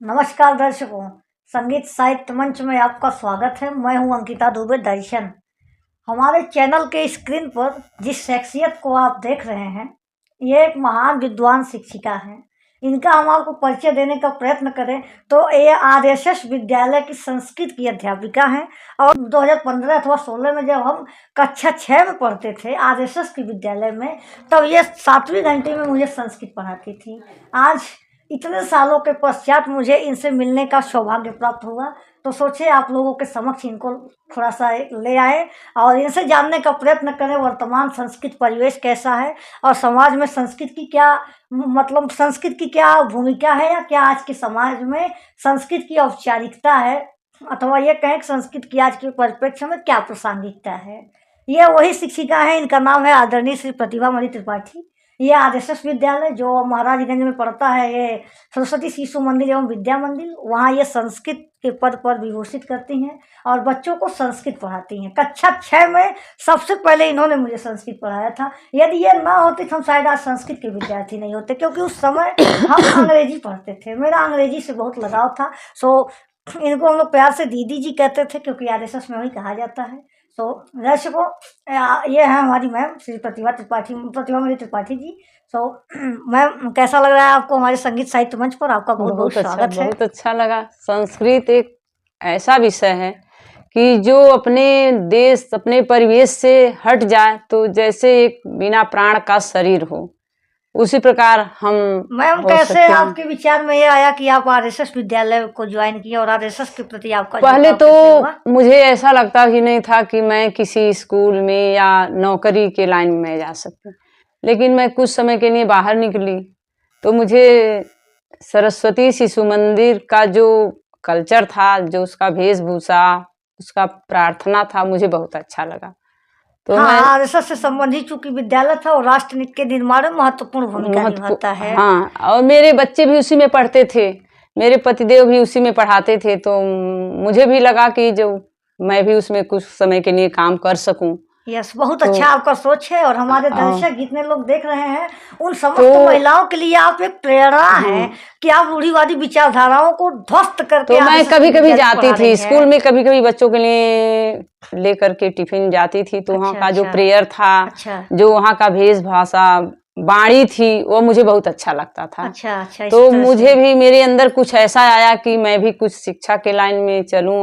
नमस्कार दर्शकों, संगीत साहित्य मंच में आपका स्वागत है। मैं हूं अंकिता दुबे दर्शन। हमारे चैनल के स्क्रीन पर जिस शख्सियत को आप देख रहे हैं, ये एक महान विद्वान शिक्षिका हैं। इनका हम आपको परिचय देने का प्रयत्न करें तो ये आरएसएस विद्यालय की संस्कृत की अध्यापिका हैं। और 2015 अथवा 16 में जब हम कक्षा 6 में पढ़ते थे आरएसएस के विद्यालय में, तब ये 7वीं घंटे में मुझे संस्कृत पढ़ाती थी। आज इतने सालों के पश्चात मुझे इनसे मिलने का सौभाग्य प्राप्त हुआ, तो सोचे आप लोगों के समक्ष इनको थोड़ा सा ले आए और इनसे जानने का प्रयत्न करें वर्तमान संस्कृत परिवेश कैसा है और समाज में संस्कृत की क्या संस्कृत की क्या भूमिका है, या क्या आज के समाज में संस्कृत की औपचारिकता है, अथवा ये कहें कि संस्कृत की आज के परिप्रेक्ष्य में क्या प्रासंगिकता है। ये वही शिक्षिका है, इनका नाम है आदरणीय श्री प्रतिभामणि त्रिपाठी। ये आरएसएस विद्यालय जो महाराजगंज में पड़ता है, ये सरस्वती शिशु मंदिर एवं विद्या मंदिर, वहाँ ये संस्कृत के पद पर विभूषित करती हैं और बच्चों को संस्कृत पढ़ाती हैं। कक्षा 6 में सबसे पहले इन्होंने मुझे संस्कृत पढ़ाया था। यदि ये ना होती तो हम शायद आज संस्कृत के विद्यार्थी नहीं होते, क्योंकि उस समय हम अंग्रेजी पढ़ते थे। मेरा अंग्रेजी से बहुत लगाव था। इनको हम लोग प्यार से दीदी जी कहते थे, क्योंकि आरएसएस में वही कहा जाता है। दर्शकों, ये है हमारी मैम श्री प्रतिभामणि त्रिपाठी जी। मैम, कैसा लग रहा है आपको हमारे संगीत साहित्य मंच पर? आपका बहुत बहुत स्वागत है। बहुत अच्छा लगा। संस्कृत एक ऐसा विषय है कि जो अपने देश अपने परिवेश से हट जाए तो जैसे एक बिना प्राण का शरीर हो, उसी प्रकार हम मैम कैसे आपके विचार में ये आया कि आप आरएसएस विद्यालय को ज्वाइन किया और आरएसएस के प्रति आपका? पहले तो मुझे ऐसा लगता ही नहीं था कि मैं किसी स्कूल में या नौकरी के लाइन में जा सकती, लेकिन मैं कुछ समय के लिए बाहर निकली तो मुझे सरस्वती शिशु मंदिर का जो कल्चर था, जो उसका वेशभूषा, उसका प्रार्थना था, मुझे बहुत अच्छा लगा। तो आरएसएस से संबंधित चूंकि विद्यालय था और राष्ट्र नीति के निर्माण में महत्वपूर्ण भूमिका निभाता है। हाँ, और मेरे बच्चे भी उसी में पढ़ते थे, मेरे पतिदेव भी उसी में पढ़ाते थे, तो मुझे भी लगा कि जो मैं भी उसमें कुछ समय के लिए काम कर सकूं। यस, बहुत अच्छा आपका सोच है। और हमारे दर्शक जितने लोग देख रहे हैं उन समस्त महिलाओं के लिए आप एक प्रेरणा है कि आप रूढ़िवादी विचारधाराओं को ध्वस्त करके। तो मैं कभी कभी जाती थी स्कूल में, कभी कभी बच्चों के लिए लेकर के टिफिन जाती थी, तो वहाँ का जो प्रेयर था, जो वहाँ का वेशभूषा बाणी थी, वो मुझे बहुत अच्छा लगता था। अच्छा, तो मुझे भी मेरे अंदर कुछ ऐसा आया कि मैं भी कुछ शिक्षा के लाइन में चलूं,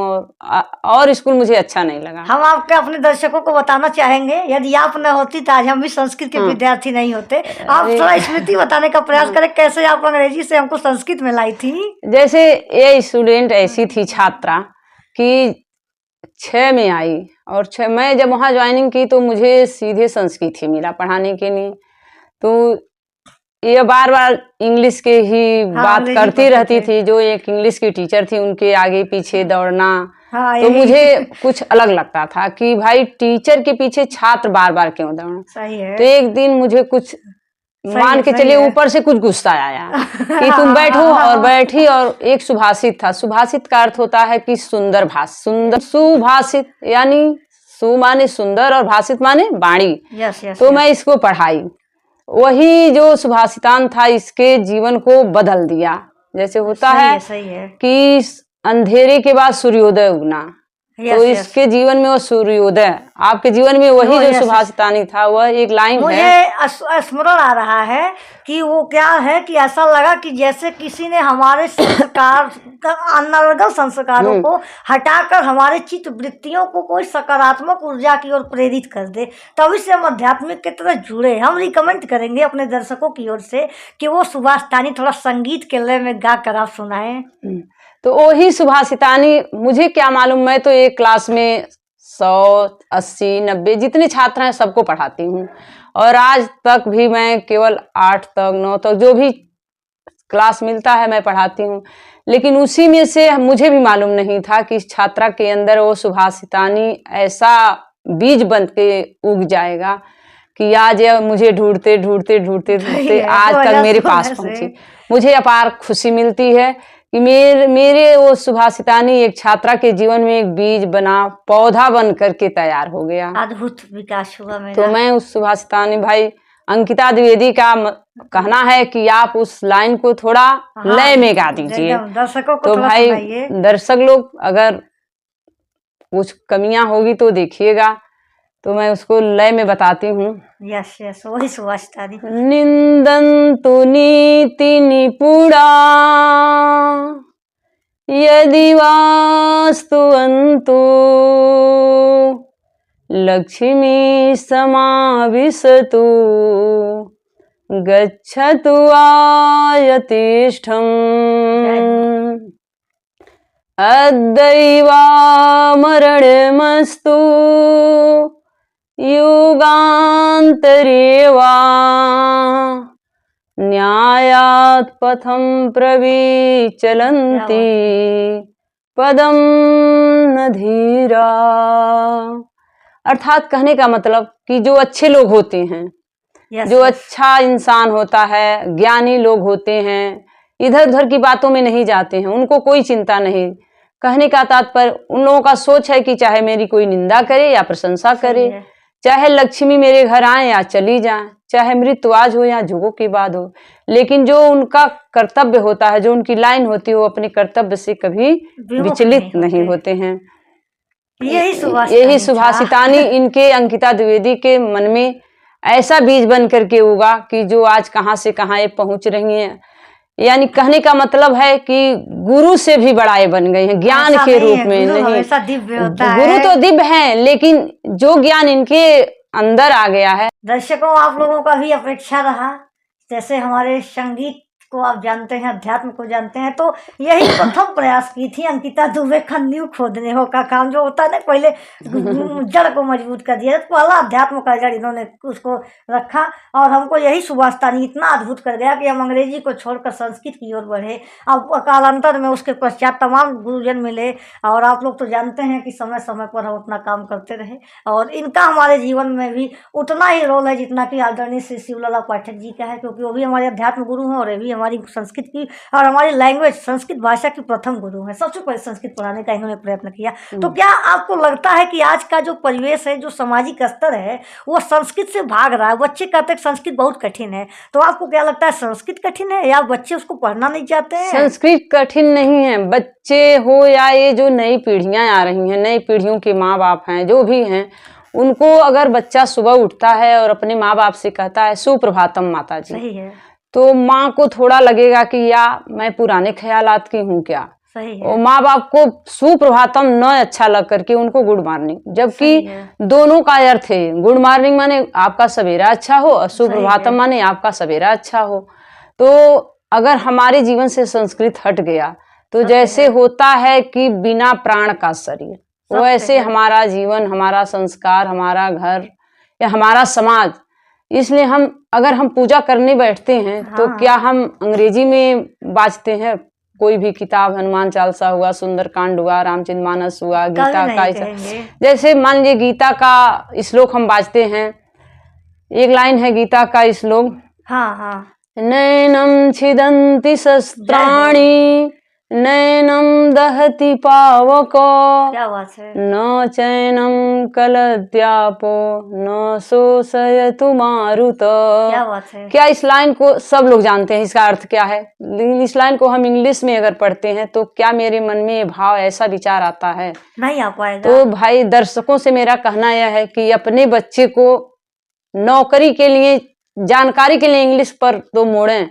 और स्कूल मुझे अच्छा नहीं लगा। हम आपके अपने दर्शकों को बताना चाहेंगे, यदि आप न होती तो आज हम भी संस्कृत के विद्यार्थी नहीं होते। आप थोड़ा स्मृति बताने का प्रयास करें, कैसे आप अंग्रेजी से हमको संस्कृत में लाई थी। जैसे ये स्टूडेंट ऐसी थी छात्रा कि 6 में आई, और मैं जब वहाँ ज्वाइनिंग की तो मुझे सीधे संस्कृत ही मिला पढ़ाने के लिए। तो ये बार बार इंग्लिश के ही बात करती रहती थी। जो एक इंग्लिश की टीचर थी, उनके आगे पीछे दौड़ना, तो मुझे कुछ अलग लगता था कि भाई टीचर के पीछे छात्र बार बार क्यों दौड़ना। सही है। तो एक दिन मुझे कुछ मान के चलिए ऊपर से कुछ गुस्सा आया कि तुम बैठो, और बैठी। और एक सुभाषित था, सुभाषित का अर्थ होता है कि सुंदर भाषा, सुभाषित यानी सु माने सुंदर और भाषित माने वाणी। तो मैं इसको पढ़ाई। वही जो सुभाषितान था, इसके जीवन को बदल दिया। जैसे होता है कि अंधेरे के बाद सूर्योदय उगना, तो इसके जीवन में वो सूर्योदय, आपके जीवन में वही जो सुभाषितानी था, वह एक लाइन है। मुझे स्मरण आ रहा है कि वो क्या है कि ऐसा लगा कि जैसे किसी ने हमारे संस्कार अनर्गल संस्कारों को हटाकर हमारे चित्त वृत्तियों को कोई सकारात्मक ऊर्जा की ओर प्रेरित कर दे, तभी से हम आध्यात्मिक की तरह जुड़े। हम रिकमेंड करेंगे अपने दर्शकों की ओर से कि वो सुभाषितानी थोड़ा संगीत के लय में गा कर आप सुनाएं। तो वही सुभाषितानी, मुझे क्या मालूम, मैं तो एक क्लास में 100, 80, 90 जितने छात्र हैं सबको पढ़ाती हूँ, और आज तक भी मैं केवल 8 तक 9 तक जो भी क्लास मिलता है मैं पढ़ाती हूँ। लेकिन उसी में से मुझे भी मालूम नहीं था कि छात्रा के अंदर वो सुभाषितानी ऐसा बीज बन के उग जाएगा कि आज मुझे ढूंढते ढूंढते ढूंढते ढूंढते आज तक मेरे पास पहुंची। मुझे अपार खुशी मिलती है कि मेरे वो सुभाषितानी एक छात्रा के जीवन में एक बीज बना, पौधा बन करके तैयार हो गया। अद्भुत विकास हुआ मेरा। तो मैं उस सुभाषितानी भाई अंकिता द्विवेदी का कहना है कि आप उस लाइन को थोड़ा लय में गा दीजिए। एकदम दर्शकों को तो थोड़ा भाई सुनाइए। दर्शक लोग अगर कुछ कमियां होगी तो देखिएगा, तो मैं उसको लय में बताती हूँ। यस यस, वही सुभाषितानी। निंदन्तु नीति निपुणा यदि वास्तुवन्तु लक्ष्मी समाविशतु गच्छतु आयतिष्ठम् अद्दैवामरणमस्तु युगान्तरे वा न्यायात् पथं प्रविचलन्ति पदम न धीरा। अर्थात कहने का मतलब कि जो अच्छे लोग होते हैं, जो अच्छा इंसान होता है, ज्ञानी लोग होते हैं, इधर उधर की बातों में नहीं जाते हैं, उनको कोई चिंता नहीं। कहने का तात्पर्य उन लोगों का सोच है कि चाहे मेरी कोई निंदा करे या प्रशंसा करे, चाहे लक्ष्मी मेरे घर आए या चली जाए, चाहे मृत्यु आज हो या जुगों के बाद हो, लेकिन जो उनका कर्तव्य होता है, जो उनकी लाइन होती है, वो अपने कर्तव्य से कभी विचलित नहीं होते हैं। यही सुभाषितानी इनके अंकिता द्विवेदी के मन में ऐसा बीज बन करके उगा कि जो आज कहाँ से कहाँ ये पहुंच रही हैं। यानी कहने का मतलब है कि गुरु से भी बड़ाए बन गए हैं, ज्ञान के रूप में नहीं। गुरु तो दिव्य हैं, लेकिन जो ज्ञान इनके अंदर आ गया है। दर्शकों, आप लोगों का भी अपेक्षा रहा, जैसे हमारे संगीत को आप जानते हैं, अध्यात्म को जानते हैं, तो यही प्रथम प्रयास की थी अंकिता दुबे का नींव खोदने हो का काम जो होता है ना, पहले जड़ को मजबूत कर दिया। पहला अध्यात्म का जड़ इन्होंने उसको रखा, और हमको यही सुभाषितानी इतना अद्भुत कर गया कि हम अंग्रेजी को छोड़कर संस्कृत की ओर बढ़े। अब कालांतर में उसके पश्चात तमाम गुरुजन मिले, और आप लोग तो जानते हैं कि समय समय पर हम अपना काम करते रहे, और इनका हमारे जीवन में भी उतना ही रोल है जितना कि आदरणीय श्री शिवलाला पाठक जी का है, क्योंकि वो भी हमारे अध्यात्म गुरु हैं, और ये भी हमारी संस्कृत की और हमारी लैंग्वेज संस्कृत भाषा की प्रथम गुरु है। सबसे पहले संस्कृत पढ़ाने का इन्होंने प्रयत्न किया। तो क्या आपको लगता है कि आज का जो परिवेश है, जो सामाजिक स्तर है, वो संस्कृत से भाग रहा है? बच्चे कहते हैं संस्कृत बहुत कठिन है, तो आपको क्या लगता है संस्कृत कठिन है या बच्चे उसको पढ़ना नहीं चाहते हैं? संस्कृत कठिन नहीं है, बच्चे हो या ये जो नई पीढ़ियां आ रही हैं, नई पीढ़ियों के माँ बाप हैं, जो भी हैं, उनको अगर बच्चा सुबह उठता है और अपने माँ बाप से कहता है सुप्रभातम माता जी, सही है, तो माँ को थोड़ा लगेगा कि या मैं पुराने ख्यालात की हूँ क्या। सही है। और माँ बाप को सुप्रभातम न अच्छा लग करके उनको गुड मॉर्निंग, जबकि दोनों का अर्थ है, गुड मॉर्निंग माने आपका सवेरा अच्छा हो और सुप्रभातम माने आपका सवेरा अच्छा हो। तो अगर हमारे जीवन से संस्कृत हट गया तो जैसे होता है कि बिना प्राण का शरीर, वैसे हमारा जीवन, हमारा संस्कार, हमारा घर या हमारा समाज। इसलिए अगर हम पूजा करने बैठते हैं तो क्या हम अंग्रेजी में बाजते हैं? कोई भी किताब, हनुमान चालीसा हुआ, सुंदरकांड हुआ, रामचरितमानस हुआ, गीता का, जैसे मान लीजिए गीता का श्लोक हम बाजते हैं, एक लाइन है गीता का श्लोक, नैनम छिदन्ति शस्त्राणि नैनम दहति पावक, क्या बात है, न चैनम कलद्यापो न शोषयतु मारुत। क्या बात है। क्या इस लाइन को सब लोग जानते हैं, इसका अर्थ क्या है? लेकिन इस लाइन को हम इंग्लिश में अगर पढ़ते हैं तो क्या मेरे मन में ये भाव, ऐसा विचार आता है? नहीं आ पाएगा। तो भाई दर्शकों से मेरा कहना यह है कि अपने बच्चे को नौकरी के लिए, जानकारी के लिए इंग्लिश पर तो मोड़ें,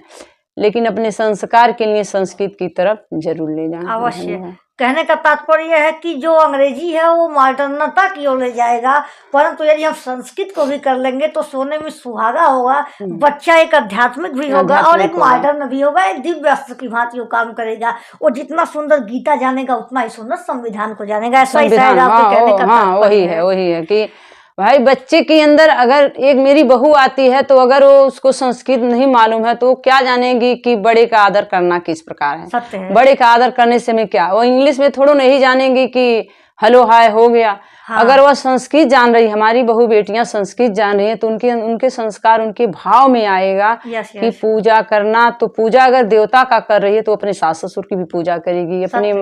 लेकिन अपने संस्कार के लिए संस्कृत की तरफ जरूर ले जाएं। अवश्य। कहने का तात्पर्य यह है कि जो अंग्रेजी है वो मॉडर्नता की ओर ले जाएगा, परंतु यदि हम संस्कृत को भी कर लेंगे तो सोने में सुहागा होगा, बच्चा एक आध्यात्मिक भी होगा और एक मॉडर्न भी होगा, एक दिव्य अस्त्र की भांति वो काम करेगा। वो जितना सुंदर गीता जानेगा उतना ही सुंदर संविधान को जानेगा। ऐसा ही शायद आपके कहने का तात्पर्य है। वही है कि भाई बच्चे के अंदर अगर एक मेरी बहू आती है तो अगर वो उसको संस्कृत नहीं मालूम है तो वो क्या जानेगी कि बड़े का आदर करना किस प्रकार है। सत्य है। बड़े का आदर करने से मैं क्या, वो इंग्लिश में थोड़ा नहीं जानेगी कि हेलो हाय हो गया। अगर वह संस्कृत जान रही, हमारी बहू बेटियां संस्कृत जान रही हैं तो उनके संस्कार, उनके भाव में आएगा कि पूजा करना, तो पूजा अगर देवता का कर रही है तो अपने सास ससुर की भी पूजा करेगी, अपने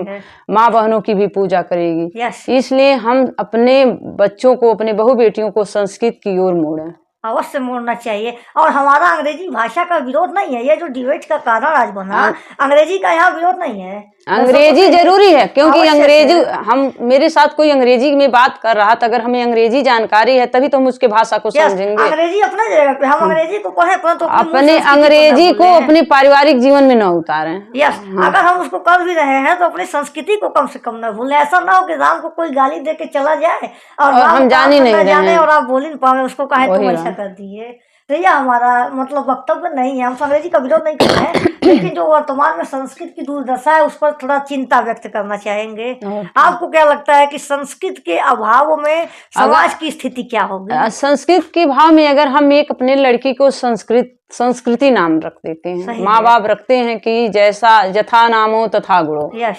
माँ बहनों की भी पूजा करेगी। इसलिए हम अपने बच्चों को, अपने बहू बेटियों को संस्कृत की ओर मोड़ें। अवश्य मोड़ना चाहिए। और हमारा अंग्रेजी भाषा का विरोध नहीं है, ये जो डिबेट का कारण आज बना, अंग्रेजी का यहाँ विरोध नहीं है। अंग्रेजी जरूरी है, क्योंकि अंग्रेजी है। हम मेरे साथ कोई अंग्रेजी में बात कर रहा था, अगर हमें अंग्रेजी जानकारी है तभी तो हम उसके भाषा को समझेंगे। अंग्रेजी अपने जगह पे, हम अंग्रेजी को पढ़े परंतु अपने अंग्रेजी को अपने पारिवारिक जीवन में न उतारें। यस, अगर हम उसको कर भी रहे हैं तो अपनी संस्कृति को कम से कम न भूलें। ऐसा ना हो कि राम को कोई गाली दे के चला जाए और हम जाने नहीं जाने और आप बोल ही नहीं पाए, उसको कहे तुम ऐसा कर दिए। तो यह हमारा मतलब वक्तव्य नहीं है, हम अंग्रेजी का विरोध नहीं कर रहे हैं, लेकिन जो वर्तमान में संस्कृत की दुर्दशा है उस पर थोड़ा चिंता व्यक्त करना चाहेंगे। आपको क्या लगता है कि संस्कृत के अभाव में समाज की स्थिति क्या होगी? संस्कृत के भाव में अगर हम एक अपने लड़की को संस्कृति नाम रख देते हैं, माँ बाप रखते हैं कि जैसा यथा नामो तथा गुणो,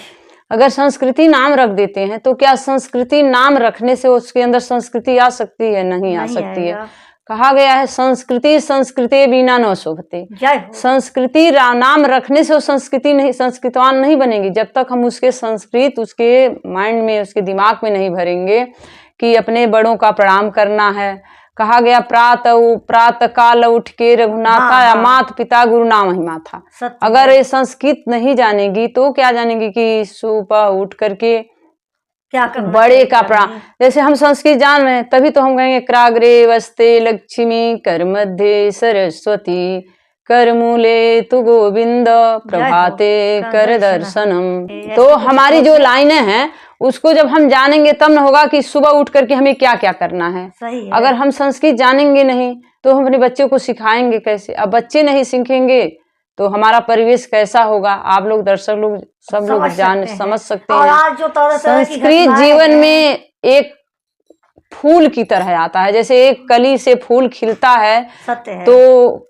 अगर संस्कृति नाम रख देते हैं तो क्या संस्कृति नाम रखने से उसके अंदर संस्कृति आ सकती है? नहीं आ सकती है। कहा गया है संस्कृति संस्कृति बिना न शोभते। संस्कृति नाम रखने से वो संस्कृति नहीं, संस्कृतवान नहीं बनेगी जब तक हम उसके संस्कृत उसके माइंड में, उसके दिमाग में नहीं भरेंगे कि अपने बड़ों का प्रणाम करना है। कहा गया प्रातः काल उठ के रघुनाथा या मात पिता गुरु नाम ही माथा। अगर ये संस्कृत नहीं जानेगी तो क्या जानेगी कि सुबह उठ करके क्या बड़े का प्रणाम। जैसे हम संस्कृत जान रहे हैं तभी तो हम कहेंगे क्राग्रे वस्ते लक्ष्मी कर मध्य सरस्वती कर मूले तु गोविंद प्रभाते कर दर्शनम। तो हमारी जो लाइनें हैं उसको जब हम जानेंगे तब न होगा कि सुबह उठ करके हमें क्या क्या करना है। सही है। अगर हम संस्कृत जानेंगे नहीं तो हम अपने बच्चों को सिखाएंगे कैसे? अब बच्चे नहीं सीखेंगे तो हमारा परिवेश कैसा होगा? आप लोग दर्शक लोग सब लोग समझ सकते हैं। आज जो संस्कृत जीवन में एक फूल की तरह आता है, जैसे एक कली से फूल खिलता है, सत्य है। तो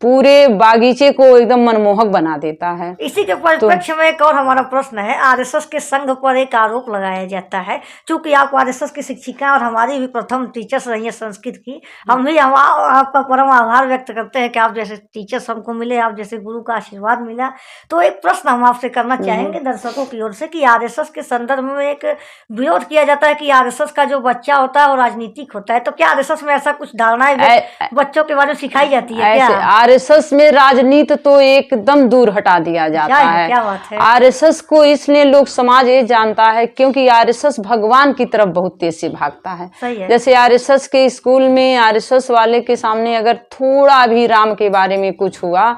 पूरे बागीचे को एकदम मनमोहक बना देता है। इसी के परिप्रेक्ष्य में एक और हमारा प्रश्न है। आरएसएस के संघ पर एक आरोप लगाया जाता है, चूंकि आप आरएसएस की शिक्षिका और हमारी भी प्रथम टीचर्स रही है संस्कृत की, हम भी आपका परम आभार व्यक्त करते हैं कि आप जैसे टीचर्स हमको मिले, आप जैसे गुरु का आशीर्वाद मिला। तो एक प्रश्न हम आपसे करना चाहेंगे दर्शकों की ओर से कि आरएसएस के संदर्भ में एक विरोध किया जाता है कि आरएसएस का जो बच्चा होता है वो राजनीतिक होता है, तो क्या आरएसएस में ऐसा कुछ धारणाएं बच्चों के बारे में सिखाई जाती है? आरएसएस में राजनीति तो एकदम दूर हटा दिया जाता है। क्या बात है? आरएसएस को इसलिए लोग समाज ये जानता है क्योंकि आरएसएस भगवान की तरफ बहुत तेज से भागता है। सही है। जैसे आरएसएस के स्कूल में आरएसएस वाले के सामने अगर थोड़ा भी राम के बारे में कुछ हुआ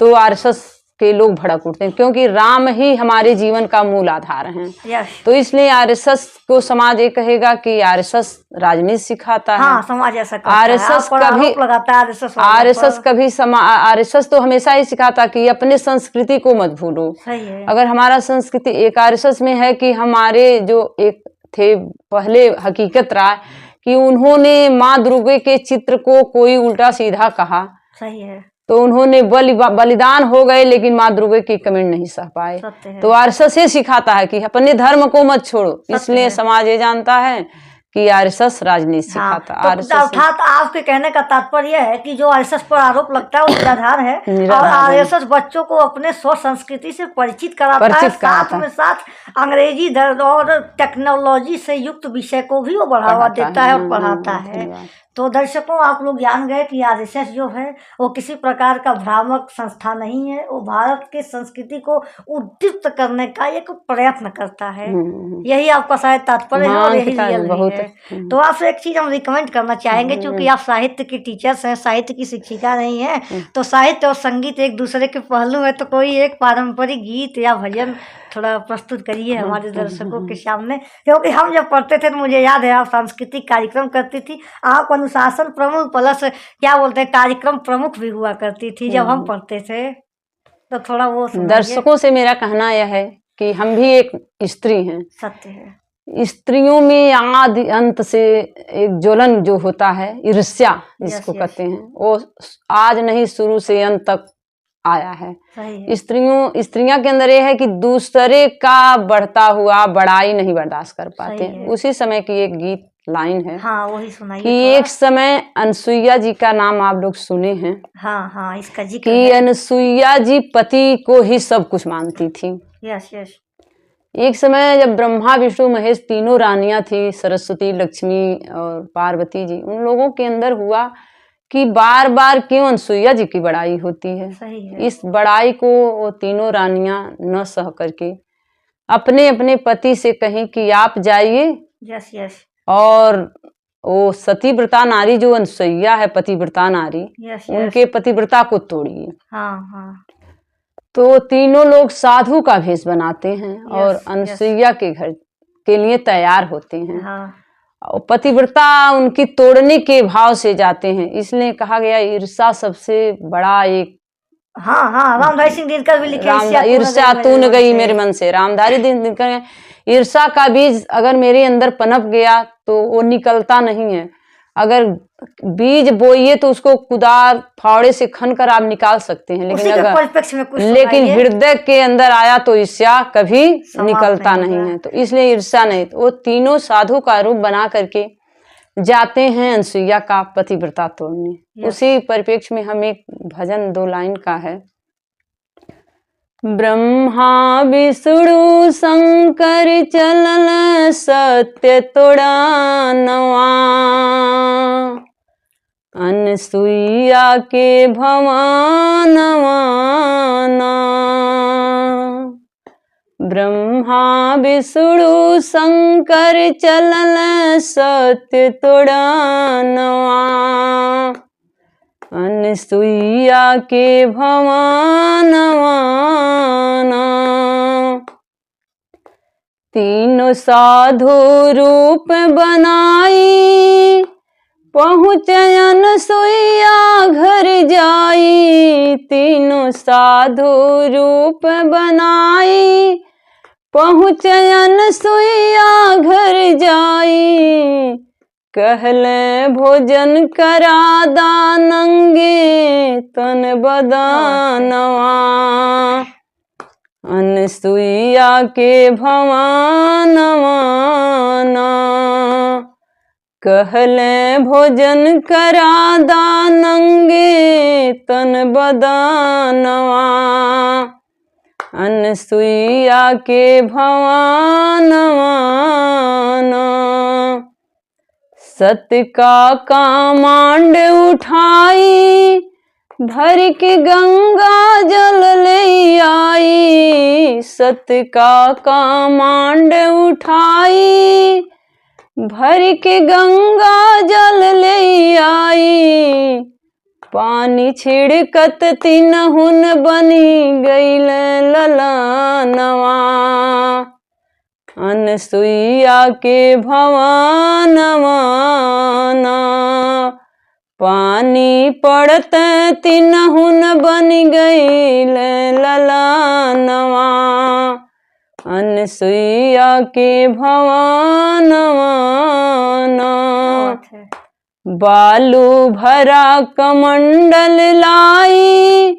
तो आरएसएस के लोग भड़क उठते हैं, क्योंकि राम ही हमारे जीवन का मूल आधार हैं। तो इसलिए आरएसएस को समाज ये कहेगा कि आरएसएस राजनीति सिखाता है। हाँ, समाज ऐसा करता आरएसएस कभी लगाता है। आरएसएस तो हमेशा ही सिखाता कि अपने संस्कृति को मत भूलो। सही है। अगर हमारा संस्कृति एक आरएसएस में है कि हमारे जो एक थे पहले हकीकत रहा कि उन्होंने माँ दुर्गे के चित्र को कोई उल्टा सीधा कहा। सही है। तो उन्होंने बलिदान हो गए, लेकिन माँ दुर्गे की कमेंट नहीं सह पाए। तो आरएसएस ये सिखाता है कि अपने धर्म को मत छोड़ो। इसलिए समाज ये जानता है कि आरएसएस राजनीति सिखाता है। अर्थात आपके कहने का तात्पर्य है कि जो आरएसएस पर आरोप लगता है वो निराधार है और आरएसएस बच्चों को अपने स्व संस्कृति से परिचित कराता है, साथ में साथ अंग्रेजी और टेक्नोलॉजी से युक्त विषय को भी वो बढ़ावा देता है और पढ़ाता है। तो दर्शकों, आप लोग जान गए कि आरएसएस जो है वो किसी प्रकार का भ्रामक संस्था नहीं है, वो भारत के संस्कृति को उद्दीप्त करने का एक प्रयत्न करता है। यही आपका शायद तात्पर्य है और यही रियल है। तो आपसे एक चीज हम रिकमेंड करना चाहेंगे, क्योंकि आप साहित्य की टीचर्स हैं, साहित्य की शिक्षिका नहीं है, तो साहित्य और संगीत एक दूसरे के पहलू है, तो कोई एक पारंपरिक गीत या भजन थोड़ा प्रस्तुत करिए हमारे दर्शकों के सामने। क्योंकि हम जब पढ़ते थे तो मुझे याद है आप सांस्कृतिक कार्यक्रम करती थी, आप अनुशासन प्रमुख प्लस क्या बोलते हैं कार्यक्रम प्रमुख भी हुआ करती थी जब हम पढ़ते थे, तो थोड़ा वो दर्शकों से मेरा कहना यह है कि हम भी एक स्त्री हैं। सत्य है। स्त्रियों में आदि अंत से एक ज्वलन जो होता है, ईर्ष्या जिसको कहते हैं, वो आज नहीं शुरू से अंत तक आया है। स्त्रियां के अंदर ये है कि दूसरे का बढ़ता हुआ बड़ाई नहीं बर्दाश्त कर पाते। उसी समय की एक गीत लाइन है, हाँ, वही सुनाइए कि एक समय अनसुईया जी का नाम आप लोग सुने हैं। हाँ हाँ, इसका जिक्र कि अनसुईया जी पति को ही सब कुछ मानती थी। Yes yes. एक समय जब ब्रह्मा विष्णु महेश तीनों रानियां थी, सरस्वती लक्ष्मी और पार्वती जी, उन लोगों के अंदर हुआ कि बार बार क्यों अनसुईया जी की बड़ाई होती है। सही है। इस बड़ाई को वो तीनों रानियां न सह करके अपने अपने पति से कहीं कि आप जाइए यस यस। और वो सतीव्रता नारी जो अनसुईया है पतिव्रता नारी, यस यस। उनके पतिव्रता को तोड़िए। हाँ हाँ। तो तीनों लोग साधु का भेष बनाते हैं और यस, अनसुईया के घर के लिए तैयार होते हैं। हाँ और पतिव्रता उनकी तोड़ने के भाव से जाते हैं, इसलिए कहा गया ईर्षा सबसे बड़ा एक। हाँ हाँ, रामधारी सिंह दिनकर भी लिखे ईर्ष्या तून गई मेरे मन से। रामधारी दिनकर, ईर्षा का बीज अगर मेरे अंदर पनप गया तो वो निकलता नहीं है। अगर बीज बोइए तो उसको कुदार फावड़े से खन कर आप निकाल सकते हैं, लेकिन हृदय के अंदर आया तो ईर्ष्या कभी निकलता नहीं है। तो इसलिए ईर्ष्या नहीं, तो वो तीनों साधु का रूप बना करके जाते हैं अनसुईया का पतिव्रता तोड़ने। उसी परिप्रेक्ष्य में हम एक भजन 2 लाइन का है। ब्रह्मा विष्णु शंकर चलन सत्य तोड़ानवा, अनसुईया के भवानवा। ब्रह्मा विष्णु शंकर चलन सत्य तोड़ानवा, अनसुईया के भवानवा। तीनों साधु रूप बनाई, पहुँच अनसुईया घर जाई। तीनों साधु रूप बनाई, पहुँच अनसुईया घर जाई। कहले भोजन करा दानंगे तन बदानवा, अनसुईया के भवानवा। कहले भोजन करा दानंगे तन बदानवा, अनसुईया के भवानवा। सत्य का कामांड उठाई, भर के गंगा जल ले आई। सत्य का कामांड उठाई, भर के गंगा जल ले आई। पानी छिड़कत तिनहुन बनी गईल ललनवा, अनसुईया के भवानवा। पानी पड़त तिनहुन बन गईल ललनवा, अनसुईया के भवानवा। बालू भरा कमंडल लाई,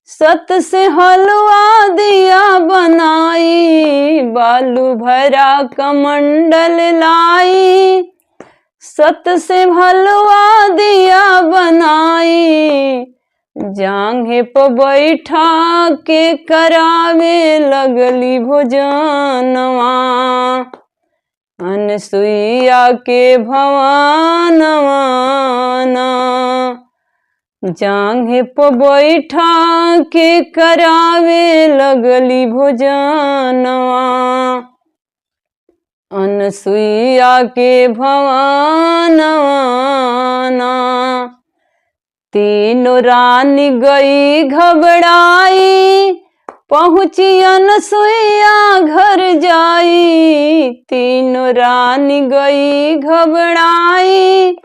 सत से हलवा दिया बनाई। बालू भरा कमंडल लाई, सत से हलवा दिया बनाई। जांघे पर बैठा के करावे लगली भोजनवा, अनसुईया के भवानवा। जांघे पर बैठा के करावे लगली भोजनवा, अनसुईया के भवानवा। तीनों रानी गई घबराई, पहुँची अनसुईया घर जाई। तीनों रानी गई घबराई,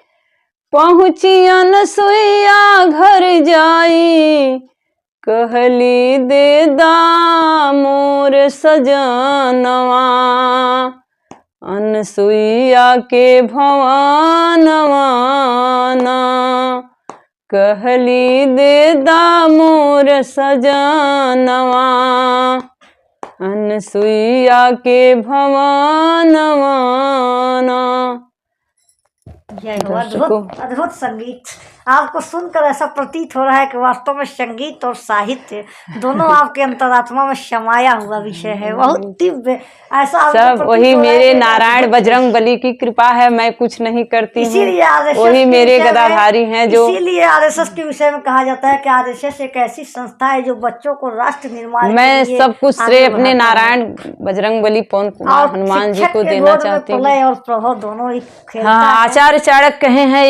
पहुँची अनसुईया घर जाई। कहली दे दा मोर सजनवा, अनसुईया के भवानवा। कहली दे दा मोर सजनवा, अनसुईया के भवानवा। अद्भुत अद्भुत संगीत आपको सुनकर ऐसा प्रतीत हो रहा है कि वास्तव में संगीत और साहित्य दोनों आपके अंतरात्मा में समाया हुआ विषय है, बहुत दिव्य। ऐसा आपको सब प्रतीत वही हो रहा है मेरे कि नारायण अद्भुत बजरंग बली की कृपा है, मैं कुछ नहीं करती हूँ। इसीलिए आरएसएस वही के मेरे विषय में गदाधारी हैं जो इसीलिए आरएसएस के विषय में कहा जाता है कि आरएसएस एक ऐसी संस्था है जो बच्चों को राष्ट्र निर्माण के मैं लिए सब कुछ श्रेय आगे अपने बढ़ाता है। नारायण बजरंग बली पवन कुमार और हनुमान जी शिक्षक को के देना गोद में चाहती हूँ। प्रलय और प्रभव दोनों ही खेलता हाँ, है। आचार्य चाणक्य कहे हैं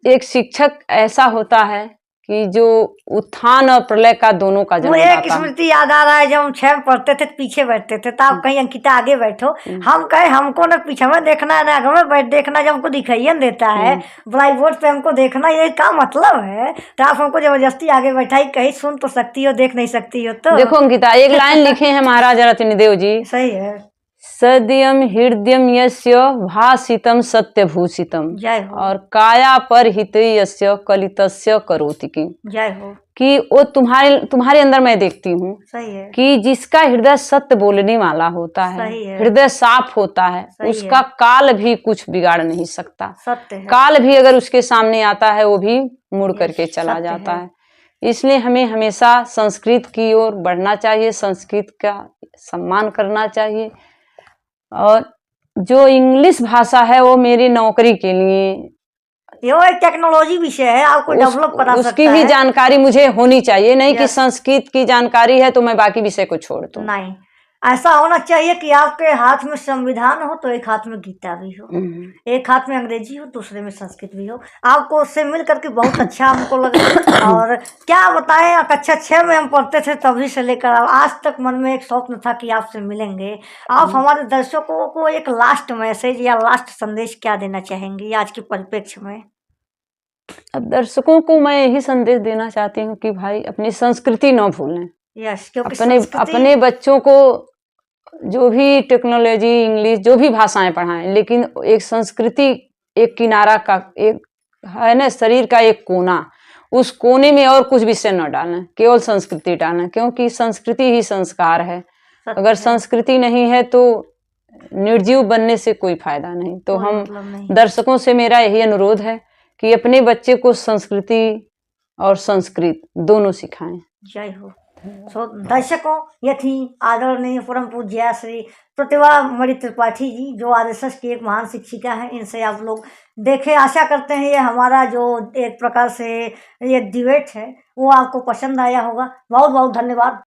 एक शिक्षक ऐसा होता है कि जो उत्थान और प्रलय का दोनों का मुझे एक जन्मदाता है। स्मृति याद आ रहा है, जब हम 6 में पढ़ते थे पीछे बैठते थे, तो आप कहीं अंकिता आगे बैठो, हम कहे हमको ना पीछे में देखना है ना आगे में बैठ देखना, जब हमको दिखाई देता है ब्लैक बोर्ड पे हमको देखना, ये क्या मतलब है? तो आप हमको जबरदस्ती आगे बैठाई, कहीं सुन तो सकती हो देख नहीं सकती हो। तो देखो अंकिता, एक लाइन लिखे हैं महाराजा रत्नदेव जी, सही है। सद्यम हृदयम यस्य भासितम सत्यभूषितम जय हो, और काया पर हित यस्य कलितस्य करोति की। जय हो। कि वो तुम्हारे अंदर मैं देखती हूँ सही है, कि जिसका हृदय सत्य बोलने वाला होता है, सही है, हृदय साफ होता है, सही उसका है, काल भी कुछ बिगाड़ नहीं सकता। सत्य है, काल भी अगर उसके सामने आता है वो भी मुड़ ये करके चला सत्य जाता है। है। इसलिए हमें हमेशा संस्कृत की ओर बढ़ना चाहिए, संस्कृत का सम्मान करना चाहिए। और जो इंग्लिश भाषा है वो मेरी नौकरी के लिए, ये वो एक टेक्नोलॉजी विषय है, आपको डेवलप करा उसकी सकता भी है। जानकारी मुझे होनी चाहिए, नहीं कि यस, संस्कृत की जानकारी है तो मैं बाकी विषय को छोड़ दूं। नहीं, ऐसा होना चाहिए कि आपके हाथ में संविधान हो तो एक हाथ में गीता भी हो, एक हाथ में अंग्रेजी हो, दूसरे में संस्कृत भी हो। आपको उससे मिल करके बहुत अच्छा हमको लगा। और क्या बताएं, कक्षा 6 में हम पढ़ते थे तभी से लेकर आज तक मन में एक स्वप्न था कि आपसे मिलेंगे। आप हमारे दर्शकों को एक लास्ट मैसेज या लास्ट संदेश क्या देना चाहेंगे आज के परिप्रेक्ष्य में? अब दर्शकों को मैं यही संदेश देना चाहती हूँ कि भाई अपनी संस्कृति न भूलें। यस, क्योंकि अपने बच्चों को जो भी टेक्नोलॉजी, इंग्लिश, जो भी भाषाएं पढ़ाएं, लेकिन एक संस्कृति, एक किनारा का एक है ना, शरीर का एक कोना, उस कोने में और कुछ विषय न डालें, केवल संस्कृति डालें, क्योंकि संस्कृति ही संस्कार है। अगर संस्कृति नहीं है तो निर्जीव बनने से कोई फायदा नहीं। तो हम दर्शकों से मेरा यही अनुरोध है कि अपने बच्चे को संस्कृति और संस्कृत दोनों सिखाएं। जय हो। सो दर्शकों, ये थी आदरणीय परम पूज्य श्री प्रतिभा मणि त्रिपाठी जी, जो आरएसएस की एक महान शिक्षिका है। इनसे आप लोग देखे, आशा करते हैं ये हमारा जो एक प्रकार से ये डिबेट है वो आपको पसंद आया होगा। बहुत बहुत धन्यवाद।